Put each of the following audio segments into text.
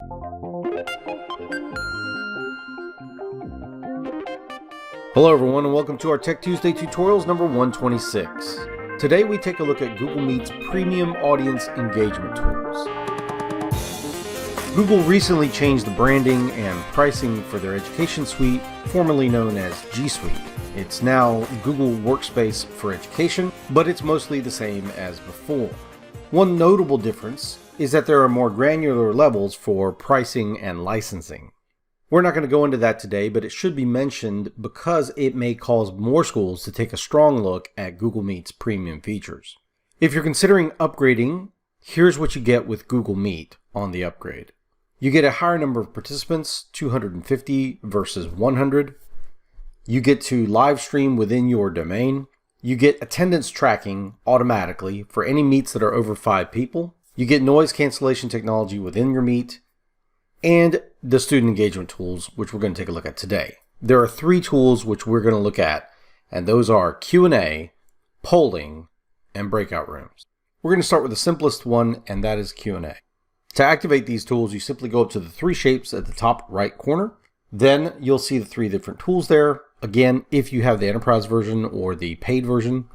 Hello everyone and welcome to our Tech Tuesday tutorials number 126. Today we take a look at Google Meet's premium audience engagement tools. Google recently changed the branding and pricing for their education suite, formerly known as G Suite. It's now Google Workspace for Education, but it's mostly the same as before. One notable difference is that there are more granular levels for pricing and licensing. We're not going to go into that today, but it should be mentioned because it may cause more schools to take a strong look at Google Meet's premium features. If you're considering upgrading, here's what you get with Google Meet on the upgrade. You get a higher number of participants, 250 versus 100. You get to live stream within your domain. You get attendance tracking automatically for any meets that are over 5 people. You get noise cancellation technology within your Meet. And the student engagement tools, which we're going to take a look at today. There are 3 tools which we're going to look at, and those are Q&A, polling, and breakout rooms. We're going to start with the simplest one, and that is Q&A. To activate these tools, you simply go up to the 3 shapes at the top right corner. Then you'll see the 3 different tools there. Again, if you have the enterprise version or the paid version,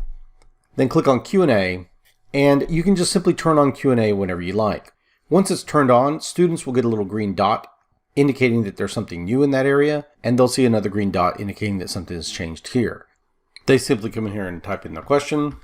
then click on Q&A, and you can just simply turn on Q&A whenever you like. Once it's turned on, students will get a little green dot indicating that there's something new in that area, and they'll see another green dot indicating that something has changed here. They simply come in here and type in their question,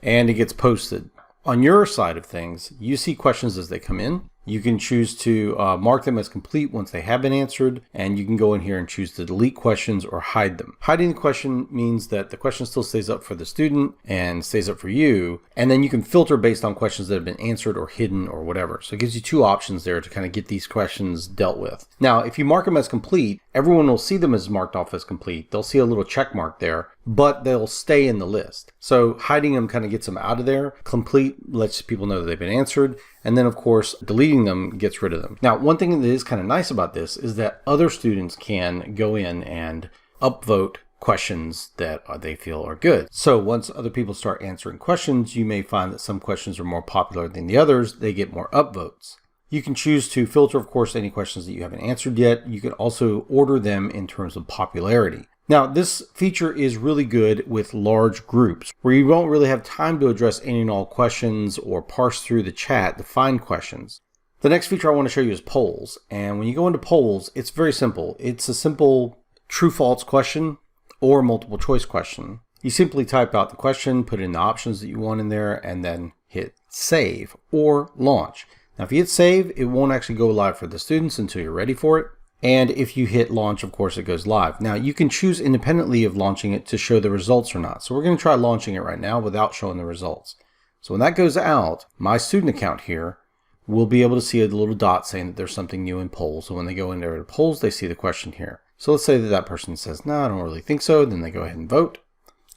and it gets posted. On your side of things, you see questions as they come in. You can choose to mark them as complete once they have been answered, and you can go in here and choose to delete questions or hide them. Hiding the question means that the question still stays up for the student and stays up for you, and then you can filter based on questions that have been answered or hidden or whatever. So it gives you 2 options there to kind of get these questions dealt with. Now, if you mark them as complete, everyone will see them as marked off as complete. They'll see a little check mark there, but they'll stay in the list. So hiding them kind of gets them out of there. Complete lets people know that they've been answered. And then, of course, deleting them gets rid of them. Now, one thing that is kind of nice about this is that other students can go in and upvote questions that they feel are good. So once other people start answering questions, you may find that some questions are more popular than the others. They get more upvotes. You can choose to filter, of course, any questions that you haven't answered yet. You can also order them in terms of popularity. Now, this feature is really good with large groups where you won't really have time to address any and all questions or parse through the chat to find questions. The next feature I want to show you is polls. And when you go into polls, it's very simple. It's a simple true-false question or multiple choice question. You simply type out the question, put in the options that you want in there, and then hit save or launch. Now, if you hit save, it won't actually go live for the students until you're ready for it. And if you hit launch, of course, it goes live. Now, you can choose independently of launching it to show the results or not. So we're going to try launching it right now without showing the results. So when that goes out, my student account here will be able to see a little dot saying that there's something new in polls. So when they go in there to polls, they see the question here. So let's say that that person says, no, I don't really think so. Then they go ahead and vote.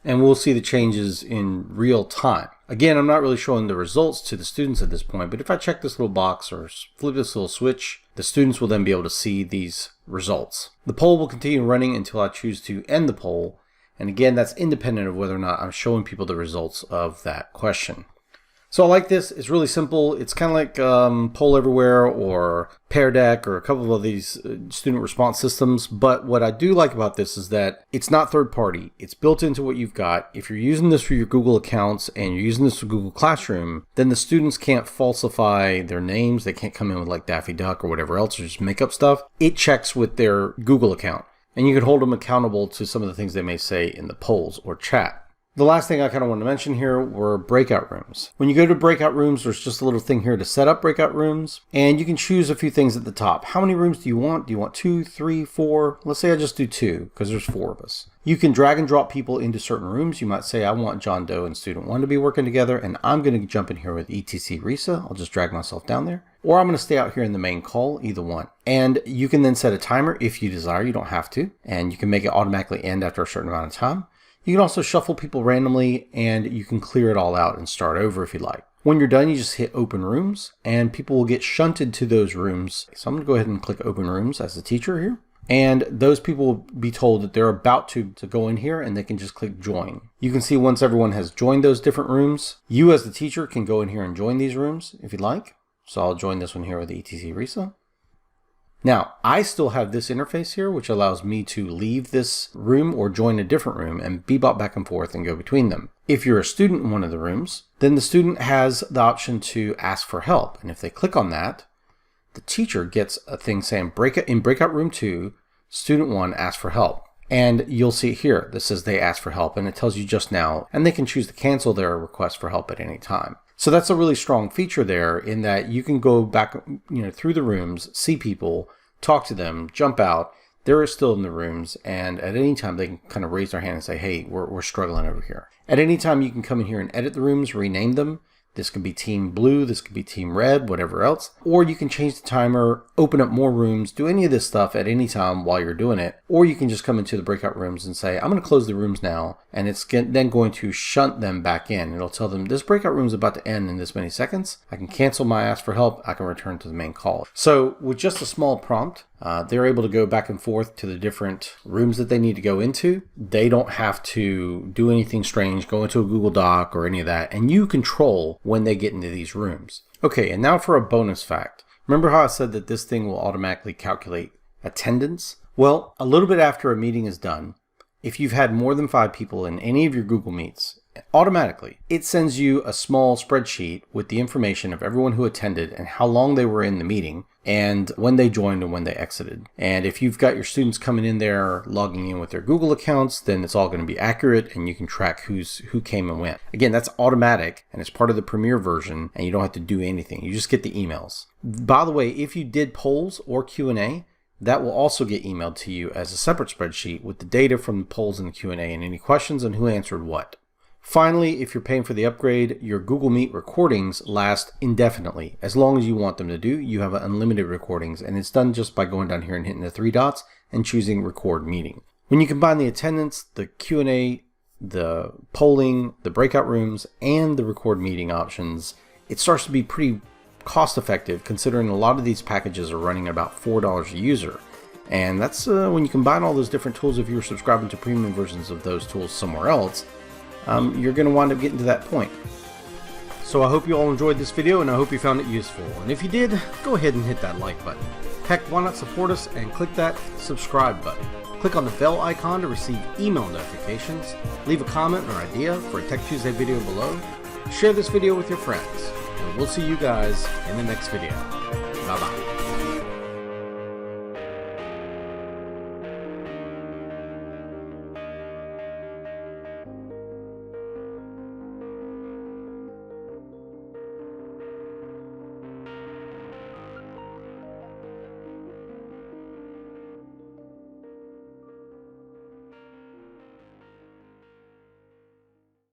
And we'll see the changes in real time. Again, I'm not really showing the results to the students at this point, but if I check this little box or flip this little switch, the students will then be able to see these results. The poll will continue running until I choose to end the poll. And again, that's independent of whether or not I'm showing people the results of that question. So I like this. It's really simple. It's kind of like Poll Everywhere or Pear Deck or a couple of these student response systems. But what I do like about this is that it's not third party. It's built into what you've got. If you're using this for your Google accounts and you're using this for Google Classroom, then the students can't falsify their names. They can't come in with like Daffy Duck or whatever else or just make up stuff. It checks with their Google account. And you can hold them accountable to some of the things they may say in the polls or chat. The last thing I kind of want to mention here were breakout rooms. When you go to breakout rooms, there's just a little thing here to set up breakout rooms, and you can choose a few things at the top. How many rooms do you want? Do you want 2, 3, 4? Let's say I just do 2 because there's 4 of us. You can drag and drop people into certain rooms. You might say, I want John Doe and Student 1 to be working together, and I'm going to jump in here with ETC Risa. I'll just drag myself down there. Or I'm going to stay out here in the main call, either one. And you can then set a timer if you desire. You don't have to. And you can make it automatically end after a certain amount of time. You can also shuffle people randomly, and you can clear it all out and start over if you like. When you're done, you just hit open rooms, and people will get shunted to those rooms. So I'm going to go ahead and click open rooms as a teacher here. And those people will be told that they're about to go in here, and they can just click join. You can see once everyone has joined those different rooms, you as the teacher can go in here and join these rooms if you'd like. So I'll join this one here with etc Risa. Now, I still have this interface here, which allows me to leave this room or join a different room and bebop back and forth and go between them. If you're a student in one of the rooms, then the student has the option to ask for help. And if they click on that, the teacher gets a thing saying in Breakout Room 2, Student 1 asked for help. And you'll see it here that says they asked for help, and it tells you just now, and they can choose to cancel their request for help at any time. So that's a really strong feature there in that you can go back, through the rooms, see people, talk to them, jump out. They're still in the rooms, and at any time they can kind of raise their hand and say, hey, we're struggling over here. At any time you can come in here and edit the rooms, rename them. This can be Team Blue, this could be Team Red, whatever else. Or you can change the timer, open up more rooms, do any of this stuff at any time while you're doing it. Or you can just come into the breakout rooms and say, I'm going to close the rooms now, and it's then going to shunt them back in. It'll tell them this breakout room is about to end in this many seconds. I can cancel my ask for help. I can return to the main call. So with just a small prompt, they're able to go back and forth to the different rooms that they need to go into. They don't have to do anything strange, go into a Google Doc or any of that, and you control when they get into these rooms. Okay, and now for a bonus fact. Remember how I said that this thing will automatically calculate attendance? Well, a little bit after a meeting is done, if you've had more than 5 people in any of your Google Meets, automatically, it sends you a small spreadsheet with the information of everyone who attended and how long they were in the meeting and when they joined and when they exited. And if you've got your students coming in there logging in with their Google accounts, then it's all going to be accurate and you can track who came and went. Again, that's automatic and it's part of the Premier version and you don't have to do anything. You just get the emails. By the way, if you did polls or Q&A, that will also get emailed to you as a separate spreadsheet with the data from the polls and the Q&A and any questions and who answered what. Finally, if you're paying for the upgrade, your Google Meet recordings last indefinitely. As long as you want them to do, you have unlimited recordings, and it's done just by going down here and hitting the 3 dots and choosing Record Meeting. When you combine the attendance, the Q&A, the polling, the breakout rooms, and the Record Meeting options, it starts to be pretty cost effective considering a lot of these packages are running about $4 a user. And that's when you combine all those different tools, if you're subscribing to premium versions of those tools somewhere else, you're going to wind up getting to that point. So I hope you all enjoyed this video and I hope you found it useful. And if you did, go ahead and hit that like button. Heck, why not support us and click that subscribe button. Click on the bell icon to receive email notifications. Leave a comment or idea for a Tech Tuesday video below. Share this video with your friends. And we'll see you guys in the next video. Bye bye.